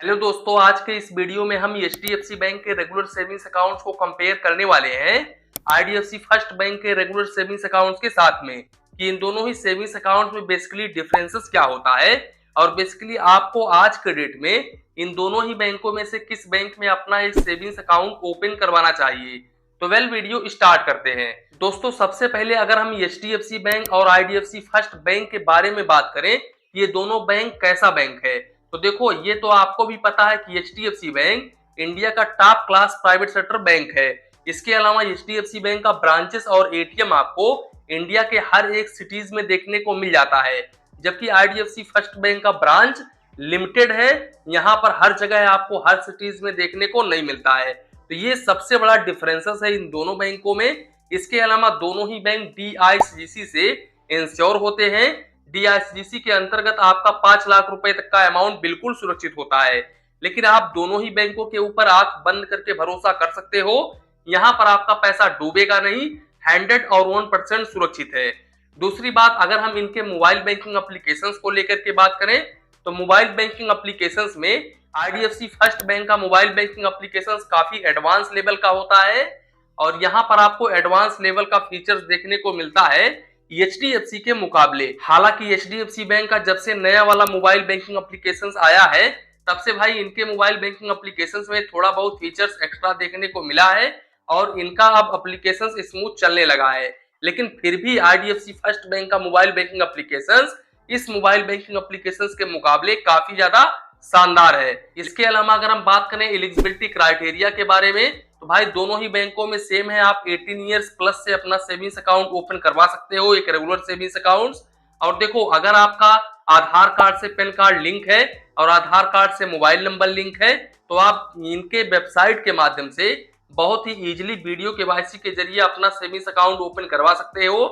Hello दोस्तों, आज के इस वीडियो में हम एचडीएफसी बैंक के रेगुलर सेविंग्स अकाउंट्स को कंपेयर करने वाले हैं आईडीएफसी फर्स्ट बैंक के रेगुलर सेविंग्स अकाउंट्स के साथ में कि इन दोनों ही सेविंग्स अकाउंट में बेसिकली डिफरेंसेस क्या होता है और बेसिकली आपको आज के डेट में इन दोनों ही बैंकों में से किस बैंक में अपना एक सेविंग्स अकाउंट ओपन करवाना चाहिए। तो वीडियो स्टार्ट करते हैं। दोस्तों, सबसे पहले अगर हम एचडीएफसी बैंक और आईडीएफसी फर्स्ट बैंक के बारे में बात करें, ये दोनों बैंक कैसा बैंक है, तो देखो ये तो आपको भी पता है कि एचडीएफसी बैंक इंडिया का top class private sector bank है। इसके अलावा एचडीएफसी बैंक का ब्रांचेस और एटीएम आपको इंडिया के हर एक सिटीज में देखने को मिल जाता है, जबकि आईडीएफसी फर्स्ट बैंक का ब्रांच लिमिटेड है, यहाँ पर हर जगह आपको हर सिटीज में देखने को नहीं मिलता है। तो ये सबसे बड़ा डिफरेंसेस है इन दोनों बैंकों में। इसके अलावा दोनों ही बैंक डीआईसीजीसी से इंश्योर होते हैं। डीआईसीजीसी के अंतर्गत आपका 5 लाख रुपए तक का अमाउंट बिल्कुल सुरक्षित होता है, लेकिन आप दोनों ही बैंकों के ऊपर आंख बंद करके भरोसा कर सकते हो, यहाँ पर आपका पैसा डूबेगा नहीं, 100 और 1% सुरक्षित है। दूसरी बात, अगर हम इनके मोबाइल बैंकिंग एप्लीकेशंस को लेकर के बात करें तो मोबाइल बैंकिंग एप्लीकेशंस में आईडीएफसी फर्स्ट बैंक का मोबाइल बैंकिंग एप्लीकेशंस काफी एडवांस लेवल का होता है और यहाँ पर आपको एडवांस लेवल का फीचर्स देखने को मिलता है एचडीएफसी के मुकाबले। हालांकि एचडीएफसी बैंक का जब से नया वाला मोबाइल बैंकिंग एप्लीकेशंस आया है तब से भाई इनके मोबाइल बैंकिंग एप्लीकेशंस में थोड़ा बहुत फीचर्स एक्स्ट्रा देखने को मिला है और इनका अब एप्लीकेशंस स्मूथ चलने लगा है, लेकिन फिर भी आईडीएफसी फर्स्ट बैंक का मोबाइल बैंकिंग एप्लीकेशंस इस मोबाइल बैंकिंग एप्लीकेशंस के मुकाबले काफी ज्यादा शानदार है। इसके अलावा अगर हम बात करें एलिजिबिलिटी क्राइटेरिया के बारे में तो भाई दोनों ही बैंकों में सेम है, आप 18 इयर्स प्लस से अपना सेविंग्स अकाउंट ओपन करवा सकते हो, एक रेगुलर सेविंग्स अकाउंट। और देखो, अगर आपका आधार कार्ड से पैन कार्ड लिंक है और आधार कार्ड से मोबाइल नंबर लिंक है तो आप इनके वेबसाइट के माध्यम से बहुत ही इजीली वीडियो केवाईसी के जरिए अपना सेविंग्स अकाउंट ओपन करवा सकते हो।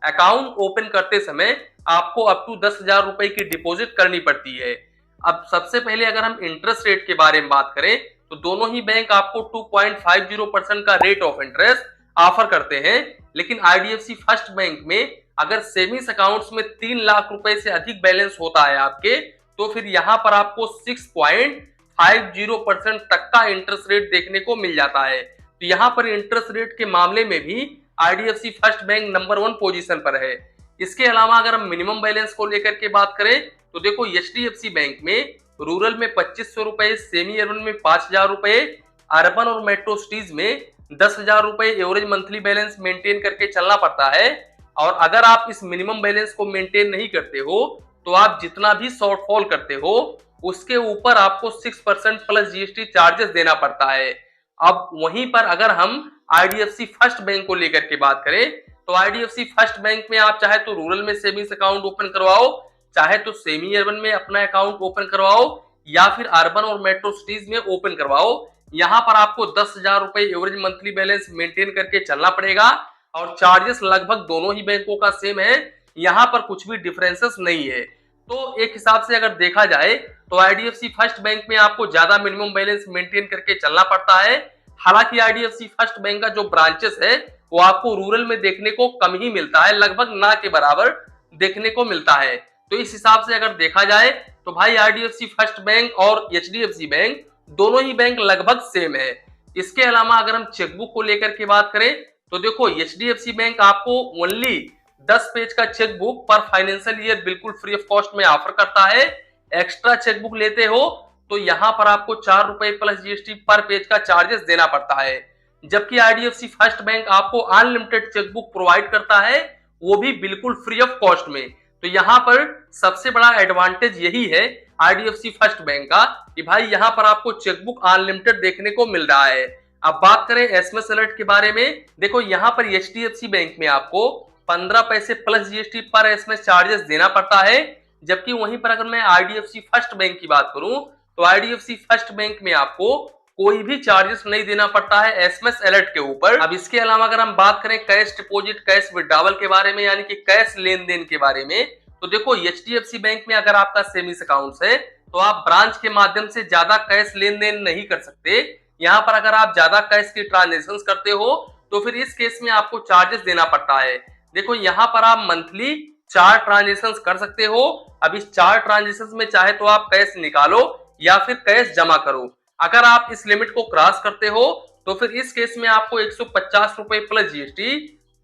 अकाउंट ओपन करते समय आपको अप टू 10,000 रुपए की डिपॉजिट करनी पड़ती है। अब सबसे पहले अगर हम इंटरेस्ट रेट के बारे में बात करें तो दोनों ही बैंक आपको 2.50% का रेट ऑफ इंटरेस्ट ऑफर करते हैं, लेकिन आईडीएफसी फर्स्ट बैंक में अगर सेविंग्स अकाउंट्स में 3 लाख रुपए से अधिक बैलेंस होता है आपके तो फिर यहाँ पर आपको 6.50% तक का इंटरेस्ट रेट देखने को मिल जाता है। तो यहाँ पर इंटरेस्ट रेट के मामले में भी IDFC first bank number 1 position पर है। इसके अलावा अगर हम मिनिमम बैलेंस को लेकर के बात करें तो देखो एचडीएफसी बैंक में रूरल में 2500 रुपए, सेमी अर्बन में 5,000 रुपए, अर्बन और मेट्रो सिटीज में 10,000 रुपए एवरेज मंथली बैलेंस मेंटेन करके चलना पड़ता है। और अगर आप इस मिनिमम बैलेंस को मेंटेन नहीं करते हो तो आप जितना भी शॉर्टफॉल करते हो उसके ऊपर आपको 6% प्लस जीएसटी चार्जेस देना पड़ता है। अब वहीं पर अगर हम आईडीएफसी फर्स्ट बैंक को लेकर के बात करें तो आईडीएफसी फर्स्ट बैंक में आप चाहे तो रूरल में सेविंग्स अकाउंट ओपन करवाओ, चाहे तो सेमी अर्बन में अपना अकाउंट ओपन करवाओ या फिर अर्बन और मेट्रो सिटीज में ओपन करवाओ, यहाँ पर आपको 10,000 रुपए एवरेज मंथली बैलेंस मेंटेन करके चलना पड़ेगा और चार्जेस लगभग दोनों ही बैंकों का सेम है, यहाँ पर कुछ भी डिफरेंसेस नहीं है। तो एक हिसाब से अगर देखा जाए तो आईडीएफसी फर्स्ट बैंक में आपको ज्यादा मिनिमम बैलेंस मेंटेन करके चलना पड़ता है। हालांकि आईडीएफसी फर्स्ट बैंक का जो ब्रांचेस है वो आपको रूरल में देखने को कम ही मिलता है, लगभग ना के बराबर देखने को मिलता है। तो इस हिसाब से अगर देखा जाए तो भाई आईडीएफसी फर्स्ट बैंक और एचडीएफसी बैंक दोनों ही बैंक लगभग सेम है। इसके अलावा अगर हम चेकबुक को लेकर के बात करें तो देखो एचडीएफसी बैंक आपको ओनली 10 पेज का चेकबुक पर फाइनेंशियल ईयर बिल्कुल फ्री ऑफ कॉस्ट में ऑफर करता है। एक्स्ट्रा चेकबुक लेते हो तो यहाँ पर आपको 4 रुपए प्लस जीएसटी पर पेज का चार्जेस देना पड़ता है, जबकि आईडीएफसी फर्स्ट बैंक आपको अनलिमिटेड चेकबुक प्रोवाइड करता है, वो भी बिल्कुल फ्री ऑफ कॉस्ट में। तो यहाँ पर सबसे बड़ा एडवांटेज यही है आईडीएफसी फर्स्ट बैंक का कि भाई यहाँ पर आपको चेकबुक अनलिमिटेड देखने को मिल रहा है। अब बात करें एसएमएस अलर्ट के बारे में, देखो यहाँ पर एचडीएफसी बैंक में आपको 15 पैसे प्लस जीएसटी पर एसएमएस चार्जेस देना पड़ता है, जबकि वहीं पर अगर मैं आईडीएफसी फर्स्ट बैंक की बात करूं तो आईडीएफसी फर्स्ट बैंक में आपको कोई भी चार्जेस नहीं देना पड़ता है एसएमएस अलर्ट के ऊपर। अब इसके अलावा अगर हम बात करें कैश डिपॉजिट, कैश विड्रॉवल के बारे में, यानी कि कैश लेन देन के बारे में, तो देखो एचडीएफसी बैंक में अगर आपका सेविंग्स अकाउंट है तो आप ब्रांच के माध्यम से ज्यादा कैश लेन देन नहीं कर सकते। यहाँ पर अगर आप ज्यादा कैश की ट्रांजेक्शन करते हो तो फिर इस केस में आपको चार्जेस देना पड़ता है। देखो यहाँ पर आप मंथली 4 ट्रांजेक्शन कर सकते हो। अब इस 4 ट्रांजेक्शन में चाहे तो आप कैश निकालो या फिर कैश जमा करो। अगर आप इस लिमिट को क्रॉस करते हो तो फिर इस केस में आपको 150 रुपए plus GST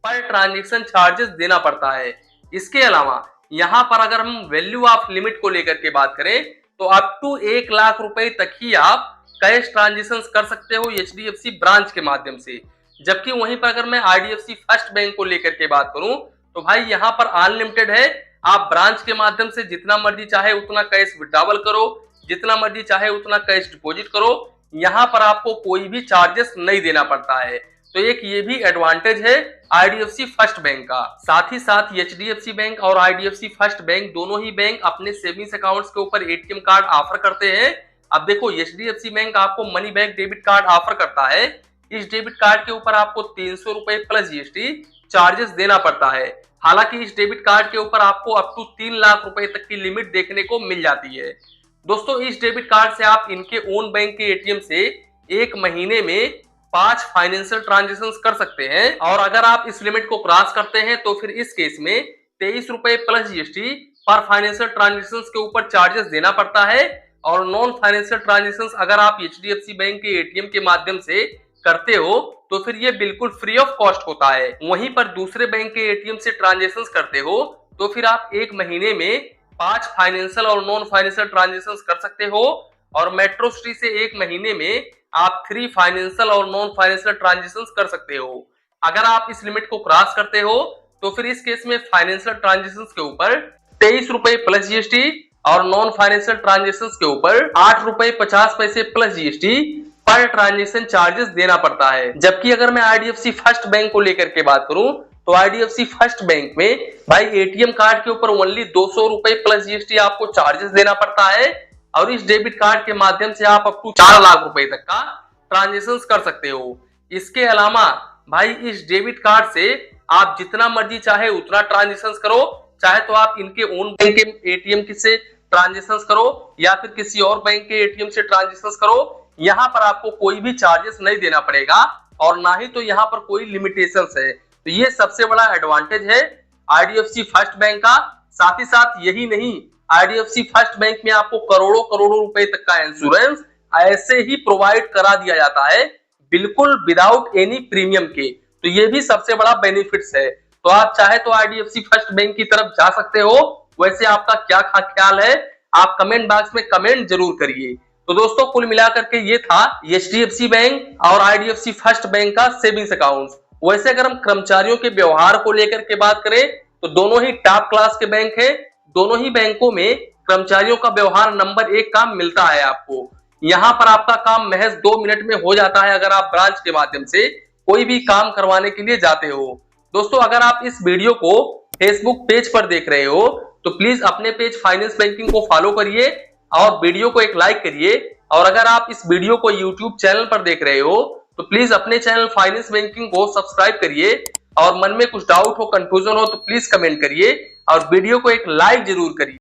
per transaction charges देना पड़ता है। इसके अलावा यहाँ पर अगर हम वैल्यू ऑफ लिमिट को लेकर के बात करें तो अप टू 1 लाख रुपए तक ही आप कैश ट्रांजेक्शन कर सकते हो एचडीएफसी ब्रांच के माध्यम से। जबकि वहीं पर अगर मैं आईडीएफसी फर्स्ट बैंक को लेकर के बात करूं तो भाई यहाँ पर अनलिमिटेड है। आप ब्रांच के माध्यम से जितना मर्जी चाहे उतना कैश विड्रॉवल करो, जितना मर्जी चाहे उतना कैश डिपॉजिट करो, यहाँ पर आपको कोई भी चार्जेस नहीं देना पड़ता है। तो एक ये भी एडवांटेज है आईडीएफसी फर्स्ट बैंक का। साथ ही साथ एचडीएफसी बैंक और आईडीएफसी फर्स्ट बैंक दोनों ही बैंक अपने सेविंग्स अकाउंट्स के ऊपर एटीएम कार्ड ऑफर करते हैं। अब देखो एचडीएफसी बैंक आपको money back debit card offer करता है। इस डेबिट कार्ड के ऊपर आपको 300 रुपए प्लस जीएसटी चार्जेस देना पड़ता है। हालांकि इस डेबिट कार्ड के ऊपर आपको अप टू 3 लाख रुपए तक की लिमिट देखने को मिल जाती है। दोस्तों इस डेबिट कार्ड से आप इनके ओन बैंक के एटीएम से एक महीने में 5 फाइनेंशियल ट्रांजेक्शन कर सकते हैं। और अगर आप इस लिमिट को क्रॉस करते हैं तो फिर इस केस में 23 रुपए प्लस जीएसटी पर फाइनेंशियल ट्रांजेक्शन के ऊपर चार्जेस देना पड़ता है। और नॉन फाइनेंशियल ट्रांजेक्शन अगर आप एचडीएफसी बैंक के एटीएम के माध्यम से करते हो तो फिर ये बिल्कुल फ्री ऑफ कॉस्ट होता है। वहीं पर दूसरे बैंक के एटीएम से ट्रांजेक्शन करते हो तो फिर आप एक महीने में 5 फाइनेंशियल और नॉन फाइनेंशियल ट्रांजेक्शन कर सकते हो। और मेट्रो सिटी से एक महीने में आप 3 फाइनेंशियल और नॉन फाइनेंशियल ट्रांजेक्शन कर सकते हो। अगर आप इस लिमिट को क्रॉस करते हो तो फिर इस केस में फाइनेंशियल ट्रांजेक्शन के ऊपर 23 रुपए प्लस जीएसटी और नॉन फाइनेंशियल ट्रांजेक्शन के ऊपर 8 रुपए 50 पैसे plus GST per transaction charges देना पड़ता है। जबकि अगर मैं आईडीएफसी फर्स्ट बैंक को लेकर के बात करूं तो आईडीएफसी फर्स्ट बैंक में भाई एटीएम कार्ड के ऊपर ओनली 200 रुपए प्लस जीएसटी आपको चार्जेस देना पड़ता है। और इस डेबिट कार्ड के माध्यम से आप अप टू 4 लाख रुपए तक का ट्रांजेक्शन कर सकते हो। इसके अलावा भाई इस डेबिट कार्ड से आप जितना मर्जी चाहे उतना ट्रांजेक्शन करो, चाहे तो आप इनके ओन बैंक के एटीएम से ट्रांजेक्शन करो या फिर किसी और बैंक के एटीएम से ट्रांजेक्शन करो। यहाँ पर आपको कोई भी चार्जेस नहीं देना पड़ेगा और ना ही तो यहाँ पर कोई लिमिटेशंस है। तो ये सबसे बड़ा एडवांटेज है आईडीएफसी फर्स्ट बैंक का। साथ ही साथ यही नहीं, आईडीएफसी फर्स्ट बैंक में आपको करोड़ों करोड़ों रुपए तक का इंश्योरेंस ऐसे ही प्रोवाइड करा दिया जाता है, बिल्कुल विदाउट एनी प्रीमियम के। तो ये भी सबसे बड़ा बेनिफिट्स है। तो आप चाहे तो आईडीएफसी फर्स्ट बैंक की तरफ जा सकते हो। वैसे आपका क्या ख्याल है आप कमेंट बॉक्स में कमेंट जरूर करिए। तो दोस्तों कुल मिलाकर के ये था एचडीएफसी बैंक और आईडीएफसी फर्स्ट बैंक का सेविंग्स अकाउंट। वैसे अगर हम कर्मचारियों के व्यवहार को लेकर के बात करें तो दोनों ही टॉप क्लास के बैंक है। दोनों ही बैंकों में कर्मचारियों का व्यवहार नंबर 1 काम मिलता है आपको। यहाँ पर आपका काम महज 2 मिनट में हो जाता है अगर आप ब्रांच के माध्यम से कोई भी काम करवाने के लिए जाते हो। दोस्तों अगर आप इस वीडियो को फेसबुक पेज पर देख रहे हो तो प्लीज अपने पेज फाइनेंस बैंकिंग को फॉलो करिए और वीडियो को एक लाइक करिए। और अगर आप इस वीडियो को यूट्यूब चैनल पर देख रहे हो तो प्लीज अपने चैनल फाइनेंस बैंकिंग को सब्सक्राइब करिए। और मन में कुछ डाउट हो, कंफ्यूजन हो तो प्लीज कमेंट करिए और वीडियो को एक लाइक जरूर करिए।